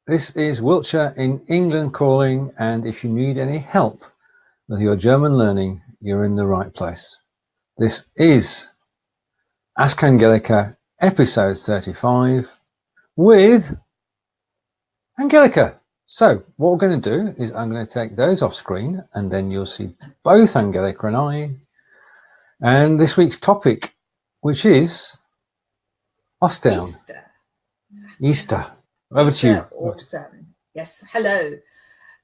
This is Wiltshire in England calling, and if you need any help with your German learning, you're in the right place. This is Ask Angelika, episode 35, with Angelika. So what we're going to do is I'm going to take those off screen, and then you'll see both Angelika and I, and this week's topic, which is Ostern. Easter. Over to you. Ostern. Yes, hello.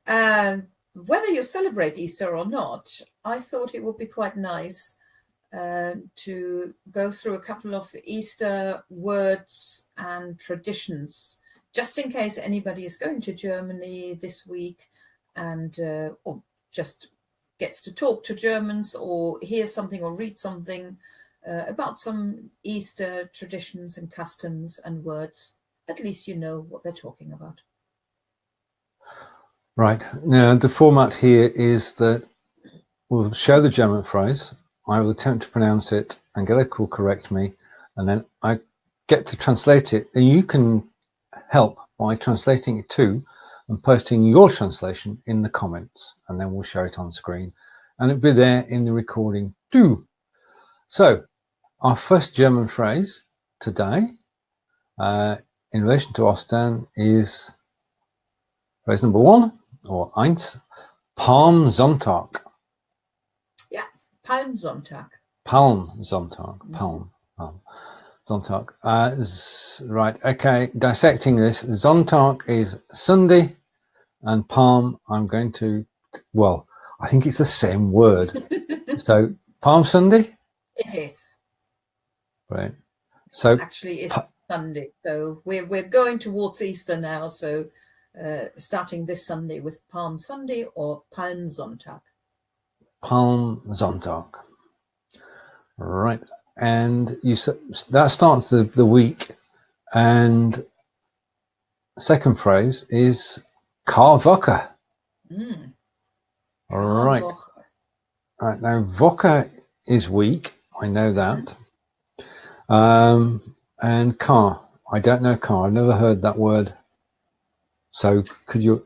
Whether you celebrate Easter or not, I thought it would be quite nice to go through a couple of Easter words and traditions, just in case anybody is going to Germany this week and or just gets to talk to Germans or hear something or read something about some Easter traditions and customs and words. At least you know what they're talking about. Right. Now, the format here is that we'll show the German phrase. I will attempt to pronounce it. Angelika will correct me, and then I get to translate it. And you can help by translating it too and posting your translation in the comments, and then we'll show it on screen. And it'll be there in the recording too. So, our first German phrase today in relation to Ostern is phrase number 1, or eins, Palmsonntag. Yeah, Palmsonntag. Palmsonntag. Sonntag. Right, okay, dissecting this. Sonntag is Sunday, and Palm, I'm going to, well, I think it's the same word. So, Palm Sunday? It is. Right. So actually, it's Sunday. So we're going towards Easter now. So starting this Sunday with Palm Sunday or Palmsonntag. Palmsonntag. Right. And that starts the week. And second phrase is Karwoche. All right. Right. Now, Woche is week. I know that. And car. I don't know car. I've never heard that word. So could you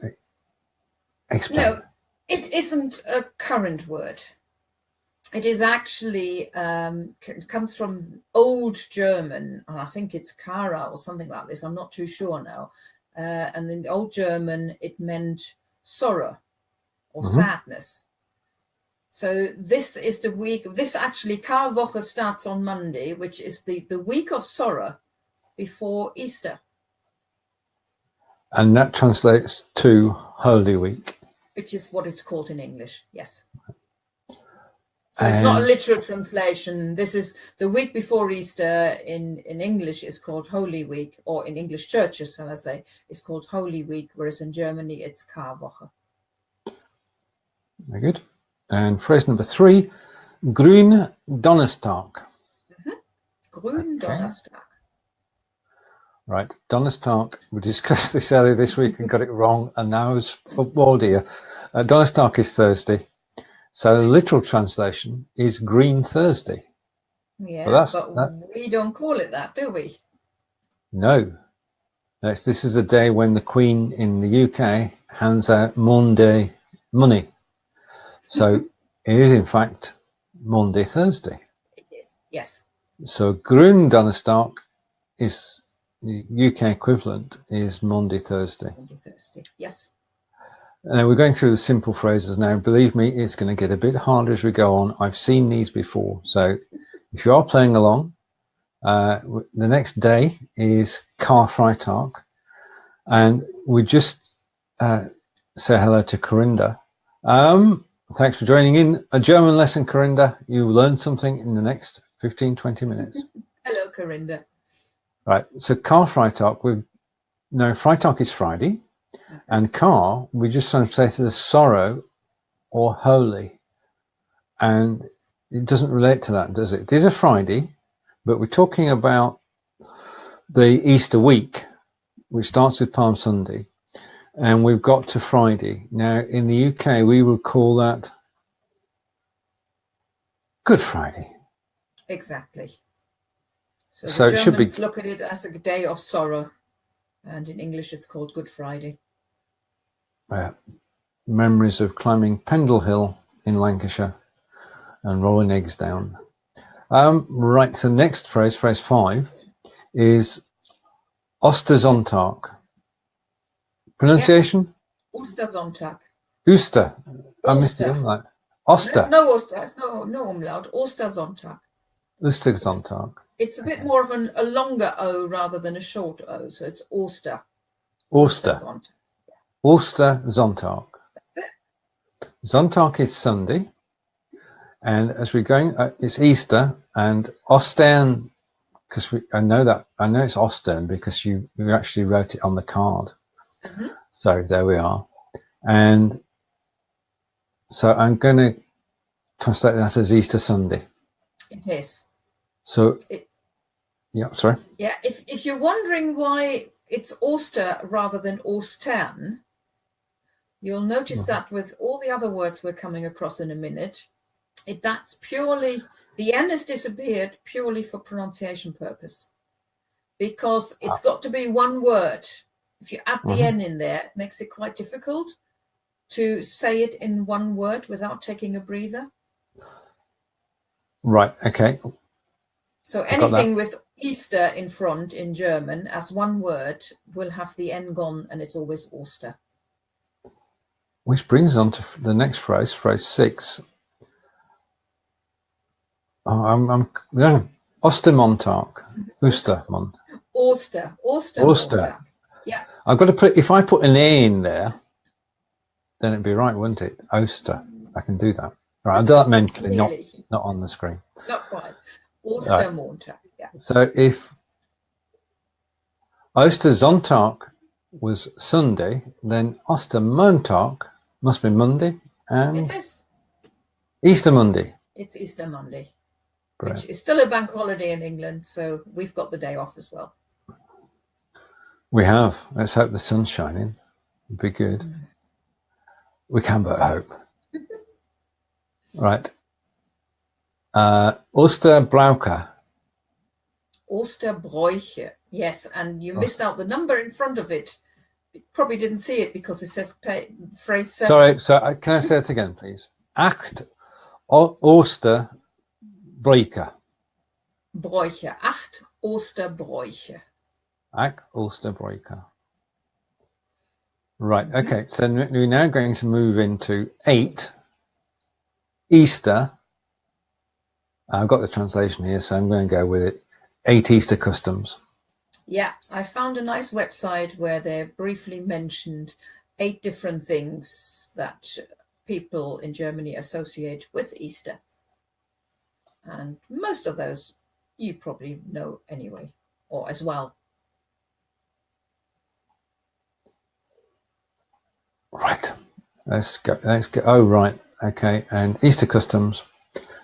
explain? No, it isn't a current word. It is actually comes from Old German, and I think it's Kara or something like this. I'm not too sure now. And in Old German, it meant sorrow or sadness. So this is the week. This actually, Karwoche starts on Monday, which is the week of sorrow before Easter. And that translates to Holy Week. Which is what it's called in English, yes. So it's not a literal translation. This is the week before Easter in English is called Holy Week, or in English churches, shall I say, it's called Holy Week, whereas in Germany it's Karwoche. Very good. And phrase number 3, Grün Donnerstag. Grün Donnerstag. Right, Donnerstag. We discussed this earlier this week and got it wrong, and now it's oh dear. Donnerstag is Thursday. So the literal translation is Green Thursday. Yeah, but we don't call it that, do we? No. This is a day when the Queen in the UK hands out Monday money. So it is, in fact, Monday, Thursday. It is, yes. So Grün Donnerstag is the UK equivalent is Monday, Thursday. Monday, Thursday, yes. Now we're going through the simple phrases now. Believe me, it's going to get a bit harder as we go on. I've seen these before. So if you are playing along, the next day is Karfreitag. And we just say hello to Corinda. Thanks for joining in. A German lesson, Corinda. You learned something in the next 15, 20 minutes. Hello, Corinda. Right. So Karfreitag, Freitag is Friday. And Kar, we just translated as sorrow or holy. And it doesn't relate to that, does it? It is a Friday, but we're talking about the Easter week, which starts with Palm Sunday. And we've got to Friday. Now, in the UK, we would call that Good Friday. Exactly. So the Germans look at it as a day of sorrow. And in English, it's called Good Friday. Memories of climbing Pendle Hill in Lancashire and rolling eggs down. Right, so next phrase 5, is Ostersonntag. Pronunciation? Yeah. Ostersonntag. Oster. I missed the umlaut. Oster. There's no Oster. There's no umlaut. Ostersonntag. Ostersonntag. It's a bit more of a longer O rather than a short O, so it's Oster. Ostersonntag. Ostersonntag. That's it. Sonntag is Sunday, and as we're going, it's Easter, and Ostern, because I know it's Ostern because you actually wrote it on the card. Mm-hmm. So there we are, and so I'm going to translate that as Easter Sunday. It is. So, sorry. Yeah, if you're wondering why it's Oster rather than Ostern, you'll notice that with all the other words we're coming across in a minute, that's purely, the N has disappeared purely for pronunciation purpose, because it's got to be one word. If you add the N in there, it makes it quite difficult to say it in one word without taking a breather. Right, okay. So anything with Easter in front in German as one word will have the N gone, and it's always Oster. Which brings on to the next phrase 6. Ostermontag. Oster. Yeah. I've got to put, if I put an A in there, then it'd be right, wouldn't it? Oster. I can do that. Right, I'll do that mentally, not on the screen. Not quite. Ostermontag. Right. Yeah. So if Ostersonntag was Sunday, then Ostermontag must be Monday, and it is. Easter Monday. It's Easter Monday, Brilliant. Which is still a bank holiday in England, so we've got the day off as well. We have. Let's hope the sun's shining. It'd be good. We can but hope. Right. Osterbräuche. Osterbräuche. Yes, and you missed out the number in front of it. You probably didn't see it because it says phrase 7. Sorry, so can I say it again, please? 8 Osterbräuche. Bräuche. 8 Osterbräuche. 8 Osterbräuche. Right, okay, so we're now going to move into 8 Easter. I've got the translation here, so I'm going to go with it. 8 Easter customs. Yeah, I found a nice website where they briefly mentioned 8 different things that people in Germany associate with Easter. And most of those you probably know anyway, or as well. Right, let's go. Oh, right, okay, and Easter customs.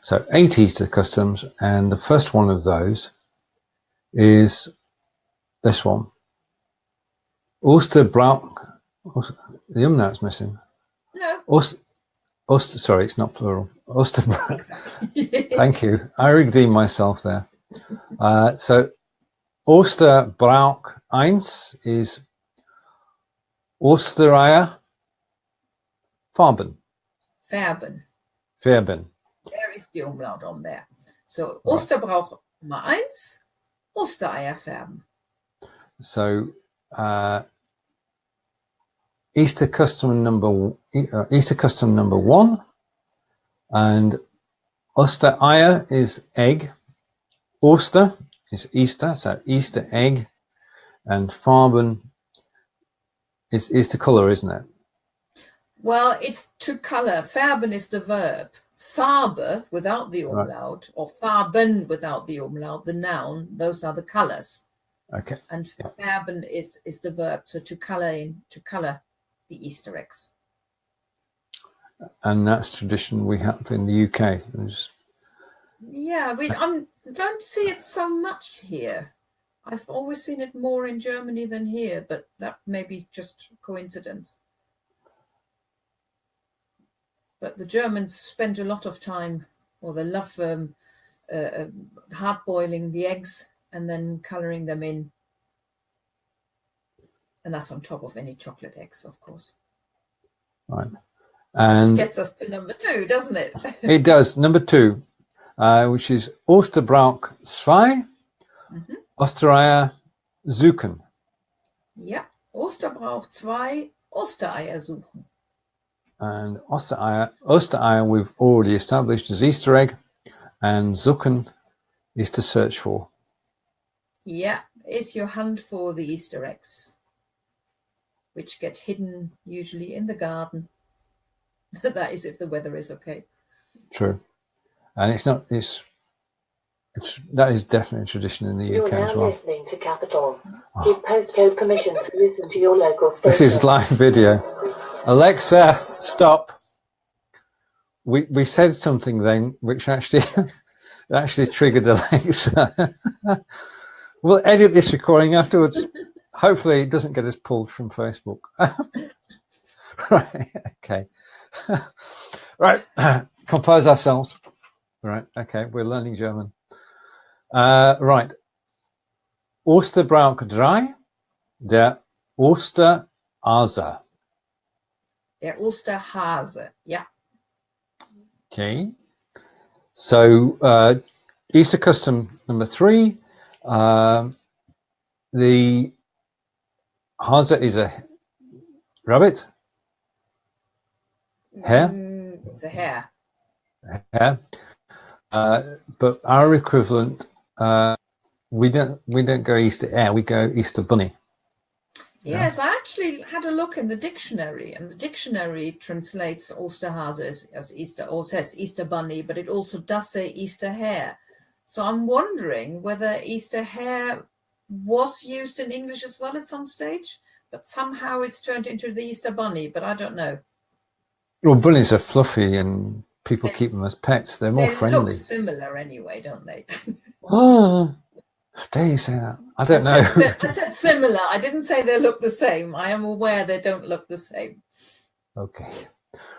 So 8 Easter customs, and the first one of those is this one. Osterbräuche. The umlaut's missing. No. Sorry, it's not plural. Osterbräuche. Exactly. Thank you. I redeemed myself there. So Osterbräuche 1 is Ostereier Farben. Färben. There is the umlaut on there. So right. Osterbräuche Nummer 1, Ostereier färben. So Easter custom number 1, and Ostereier is egg. Oster is Easter, so Easter egg, and Farben is the colour, isn't it? Well, it's to colour. Färben is the verb. Farbe without the umlaut, right. Or Farben without the umlaut, the noun, those are the colours. Okay. And färben is the verb, so to colour the Easter eggs. And that's tradition we have in the UK. Yeah, I don't see it so much here. I've always seen it more in Germany than here, but that may be just coincidence. But the Germans spend a lot of time, or they love hard boiling the eggs and then colouring them in. And that's on top of any chocolate eggs, of course. Right. And gets us to number 2, doesn't it? It does. Number 2, which is Osterbrauch 2, Ostereier suchen. Ja, Osterbrauch 2, Ostereier suchen. And Ostereier we've already established as Easter egg, and suchen is to search for. Yeah, it's your hunt for the Easter eggs, which get hidden usually in the garden. That is if the weather is okay. True. And that is definitely a tradition in the UK as well. You're now listening to Capital. Give postcode permission to listen to your local station. This is live video. Alexa, stop. We said something then which actually triggered Alexa. We'll edit this recording afterwards. Hopefully it doesn't get us pulled from Facebook. Right, okay. Right, compose ourselves. Right, okay, we're learning German. Right. Osterbrauch 3, der Osterhase. Der Osterhase, yeah. Okay. So Easter custom number 3. The Hase is a rabbit. Hare. It's a hare. Hare. But our equivalent, we don't go Easter hare, we go Easter bunny. Yes, yeah. I actually had a look in the dictionary, and the dictionary translates Osterhase as Easter, or says Easter bunny, but it also does say Easter hare. So I'm wondering whether Easter hare was used in English as well at some stage, but somehow it's turned into the Easter bunny, but I don't know. Well, bunnies are fluffy and people keep them as pets. They're more friendly. They look similar anyway, don't they? Oh, dare you say that? I don't know. I said similar. I didn't say they look the same. I am aware they don't look the same. Okay.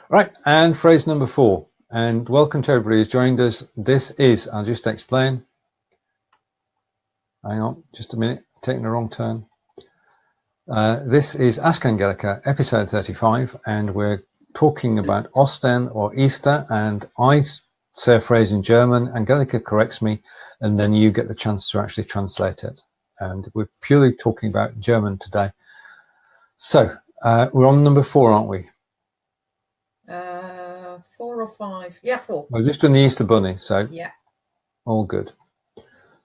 Right, and phrase number 4. And welcome to everybody who's joined us. This is, I'll just explain. Hang on, just a minute. Taking the wrong turn. This is Ask Angelika, episode 35, and we're talking about Ostern or Easter, and I say a phrase in German, Angelika corrects me, and then you get the chance to actually translate it. And we're purely talking about German today. So we're on number 4, aren't we? 4 or 5? Yeah, 4. We're just doing the Easter bunny, so yeah, all good.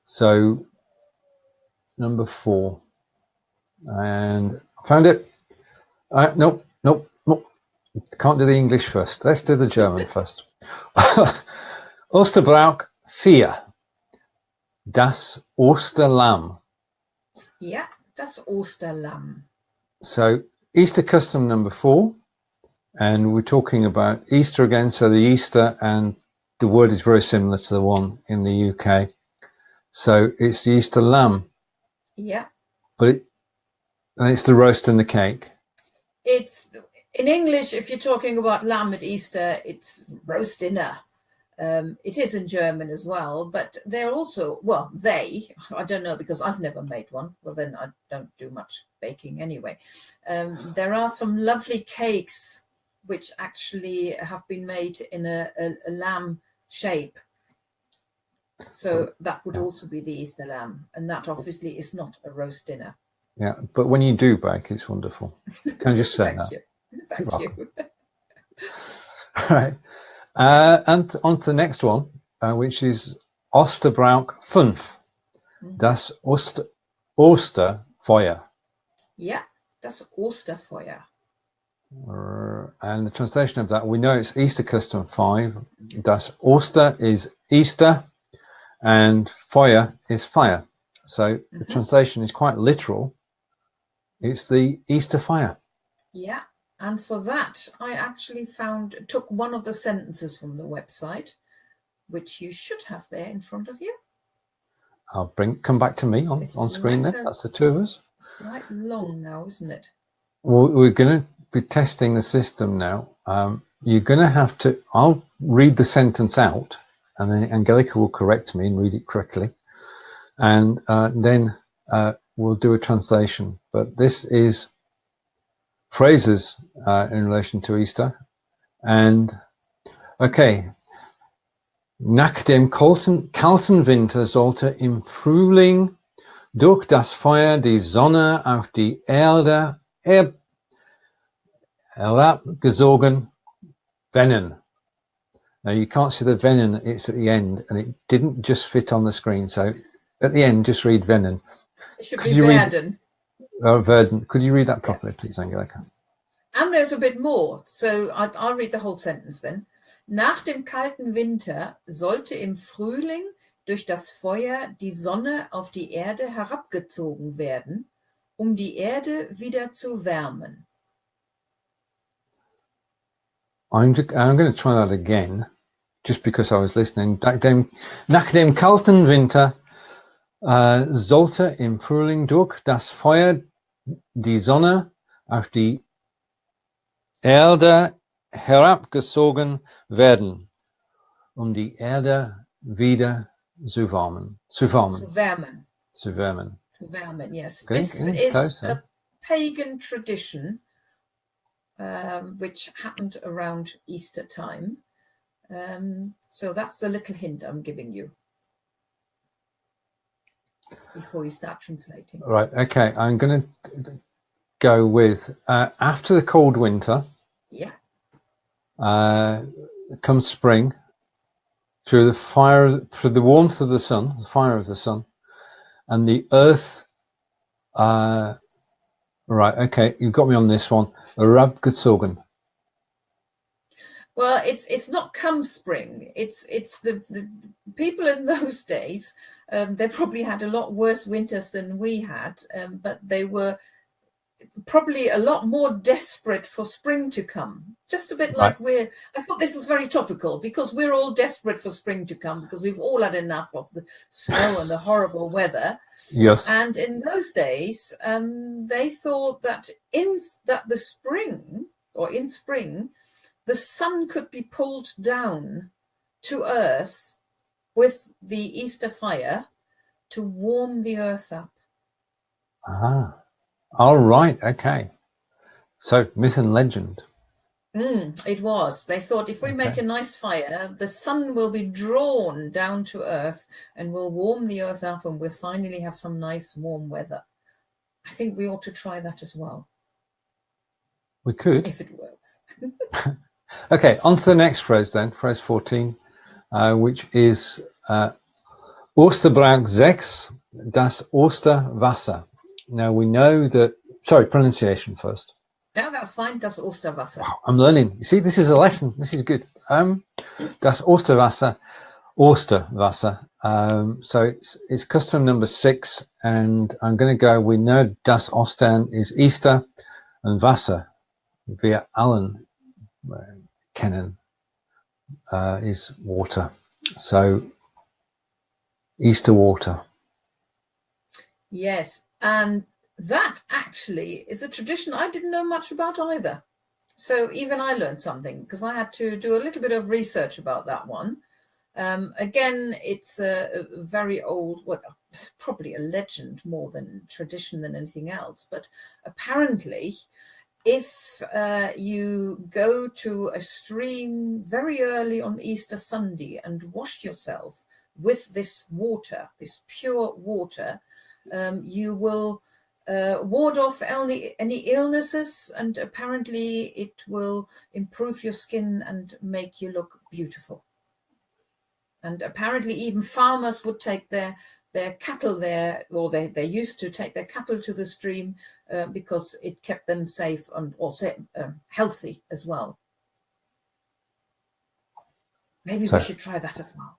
So number 4, and I found it. Nope. Can't do the English first. Let's do the German first. Osterbrauch 4. Das Osterlamm. Yeah, das Osterlamm. So Easter custom number 4, and we're talking about Easter again. So the Easter, and the word is very similar to the one in the UK. So it's the Easter lamb. Yeah. But it's the roast and the cake. It's in English, if you're talking about lamb at Easter, it's roast dinner. It is in German as well, but they're also, well, I don't know because I've never made one. Well, then I don't do much baking anyway. There are some lovely cakes which actually have been made in a lamb shape. So that would also be the Easter lamb. And that obviously is not a roast dinner. Yeah, but when you do bake, it's wonderful. Can I just say Thank you. Thank you. Right. And on to the next one, which is Osterbrauch 5. Das Osterfeuer. Yeah, das Osterfeuer. And the translation of that, we know it's Easter custom 5. Das Oster is Easter, and Feuer is fire. So the translation is quite literal. It's the Easter fire. Yeah. And for that, I actually took one of the sentences from the website, which you should have there in front of you. I'll come back to me on screen there. That's the 2 of us. It's like long now, isn't it? Well, we're going to be testing the system now. You're going to have to, I'll read the sentence out, and then Angelika will correct me and read it correctly. And then we'll do a translation. But this is phrases in relation to Easter. And okay, nach dem kalten Winter sollte im Frühling durch das Feuer die Sonne auf die Erde herabgesogen werden. Now you can't see the Vennen, it's at the end, and it didn't just fit on the screen. So at the end, just read Vennen. It should be werden. Werden. Could you read that properly, please, Angelika? And there's a bit more. So I'll read the whole sentence then. Nach dem kalten Winter sollte im Frühling durch das Feuer die Sonne auf die Erde herabgezogen werden, um die Erde wieder zu wärmen. I'm going to try that again, just because I was listening. Nach dem kalten Winter sollte im Frühling durch das Feuer die Sonne auf die Erde herabgezogen werden, um die Erde wieder zu wärmen. Zu wärmen, yes. Okay, this is close, a pagan tradition which happened around Easter time. So that's the little hint I'm giving you before you start translating. Right, okay, I'm going to go with after the cold winter. Yeah. Comes spring, through the warmth of the sun, the fire of the sun, and the earth. Right, okay, you've got me on this one. Herabgezogen. Well, it's not come spring. It's the people in those days. They probably had a lot worse winters than we had, but they were probably a lot more desperate for spring to come. Just a bit like I thought this was very topical because we're all desperate for spring to come because we've all had enough of the snow and the horrible weather. Yes. And in those days, they thought that in spring, the sun could be pulled down to earth with the Easter fire to warm the earth up. Ah, all right, okay. So myth and legend. It was. They thought if we make a nice fire, the sun will be drawn down to earth and will warm the earth up and we'll finally have some nice warm weather. I think we ought to try that as well. We could. If it works. Okay, on to the next phrase then, phrase 14, which is Osterbrauch 6, das Osterwasser. Now we know that, sorry, pronunciation first. Yeah, that's fine, das Osterwasser. Wow, I'm learning. You see, this is a lesson. This is good. Das Osterwasser. So it's custom number 6, and I'm going to go, we know das Ostern is Easter, and Wasser, wir allen kennen, is water. So Easter water. Yes, and that actually is a tradition I didn't know much about either. So even I learned something because I had to do a little bit of research about that one. Again, it's a very old, well, probably a legend more than tradition than anything else. But apparently, if you go to a stream very early on Easter Sunday and wash yourself with this water, this pure water, you will ward off any illnesses, and apparently it will improve your skin and make you look beautiful. And apparently even farmers would take their cattle there, or they used to take their cattle to the stream because it kept them safe and also healthy as well. Maybe we should try that as well.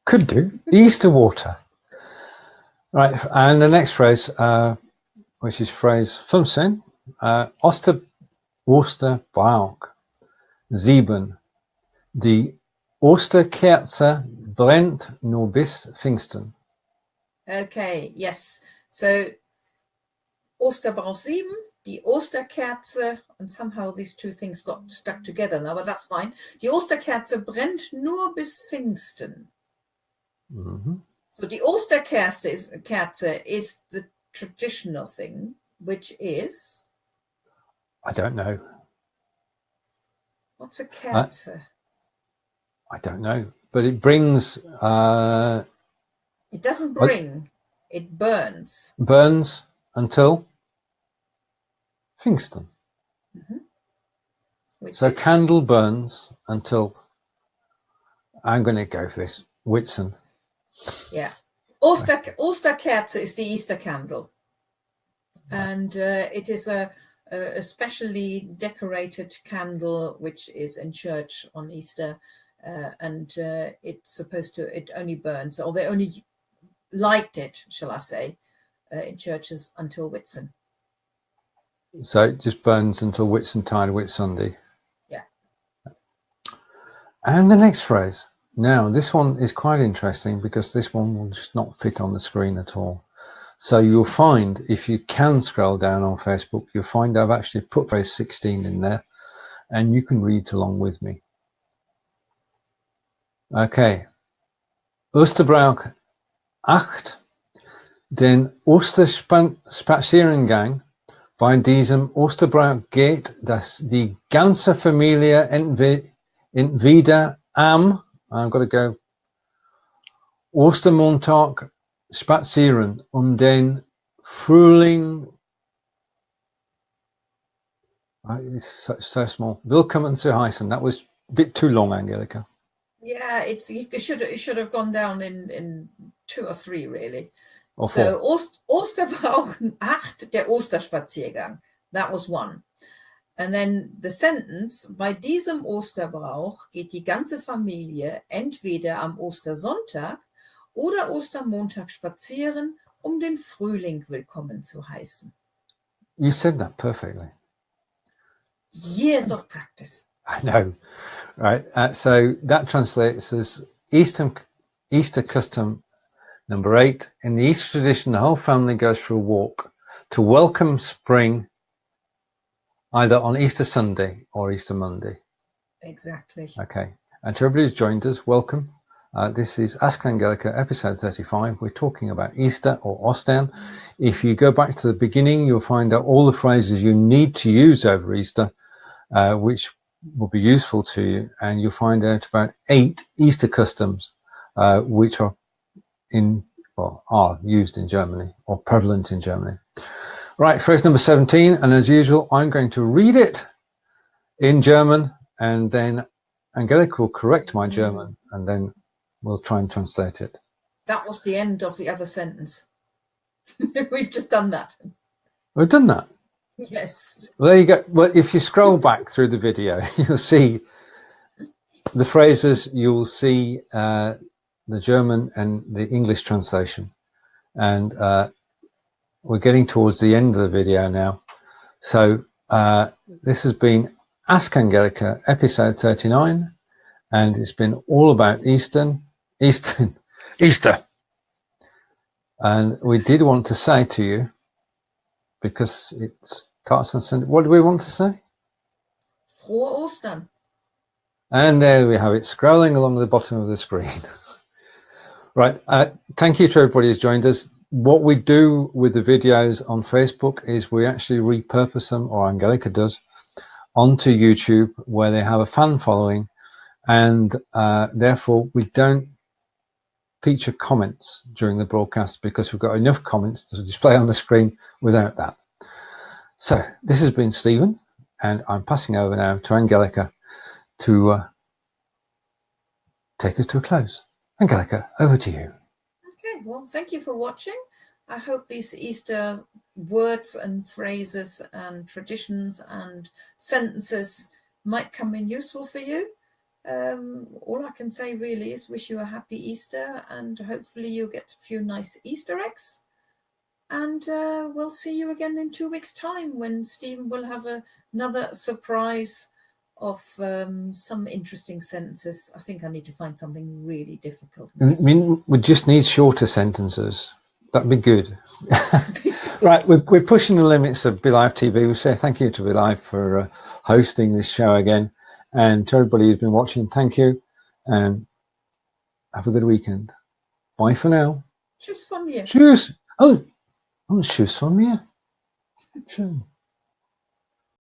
Could do. Easter water. Right, and the next phrase, which is phrase 15, Osterbrauch 7. Die Osterkerze brennt nur bis Pfingsten. Okay, yes. So Osterbrauch 7, die Osterkerze, and somehow these two things got stuck together now, but that's fine. Die Osterkerze brennt nur bis Pfingsten. Mm-hmm. So the Osterkerze is the traditional thing, which is? I don't know. What's a Kerze? I don't know, but it brings. It doesn't bring. It burns. Burns until Pfingsten. So is? candle burns until. I'm going to go for this. Whitsun. Yeah. Osterkerze is the Easter candle. And it is a specially decorated candle which is in church on Easter. And it's supposed to, it only burns, or they only light it, shall I say, in churches until Whitsun. So it just burns until Whitsuntide, Whitsunday. Yeah. And the next phrase. Now, this one is quite interesting because this one will just not fit on the screen at all. So you'll find, if you can scroll down on Facebook, you'll find I've actually put phrase 16 in there, and you can read along with me. Okay. Osterbrauch 8. Den Osterspaziergang. Bei diesem Osterbrauch geht, dass die ganze Familie entweder am, I've got to go, Ostermontag spazieren, den Frühling. It's so small. Willkommen zu heißen. That was a bit too long, Angelika. Yeah, it should have gone down in 2 or 3 really. Or so 4. Osterbrauch 8, der Osterspaziergang. That was 1. And then the sentence, bei diesem Osterbrauch geht die ganze Familie entweder am Ostersonntag oder Ostermontag spazieren, den Frühling willkommen zu heißen. You said that perfectly. Years of practice. I know, right? So that translates as Easter custom number 8. In the Easter tradition, the whole family goes for a walk to welcome spring, either on Easter Sunday or Easter Monday. Exactly. Okay. And to everybody who's joined us, welcome. This is Ask Angelika, episode 35. We're talking about Easter or Ostern. If you go back to the beginning, you'll find out all the phrases you need to use over Easter, which will be useful to you. And you'll find out about 8 Easter customs, which are used in Germany or prevalent in Germany. Right, phrase number 17. And as usual, I'm going to read it in German, and then Angelika will correct my German, and then we'll try and translate it. That was the end of the other sentence. We've just done that. We've done that? Yes. Well, there you go. Well, if you scroll back through the video, you'll see the phrases, you'll see the German and the English translation. And we're getting towards the end of the video now. So this has been Ask Angelika, episode 39. And it's been all about Easter. And we did want to say to you, because it starts on Sunday, what do we want to say? Frohe Ostern. And there we have it, scrolling along the bottom of the screen. Right. Thank you to everybody who's joined us. What we do with the videos on Facebook is we actually repurpose them, or Angelika does, onto YouTube, where they have a fan following. And therefore we don't feature comments during the broadcast because we've got enough comments to display on the screen without that. So this has been Stephen, and I'm passing over now to Angelika to take us to a close. Angelika, over to you. Okay, well, thank you for watching. I hope these Easter words and phrases and traditions and sentences might come in useful for you. All I can say really is wish you a happy Easter, and hopefully you'll get a few nice Easter eggs. And we'll see you again in 2 weeks' time, when Stephen will have another surprise of some interesting sentences. I think I need to find something really difficult. I mean, we just need shorter sentences. That'd be good. Right, we're pushing the limits of Be Live TV. We say thank you to Be Live for hosting this show again. And to everybody who's been watching, thank you, and have a good weekend. Bye for now. Tschüss von mir. Tschüss. Oh, tschüss von mir. Schön.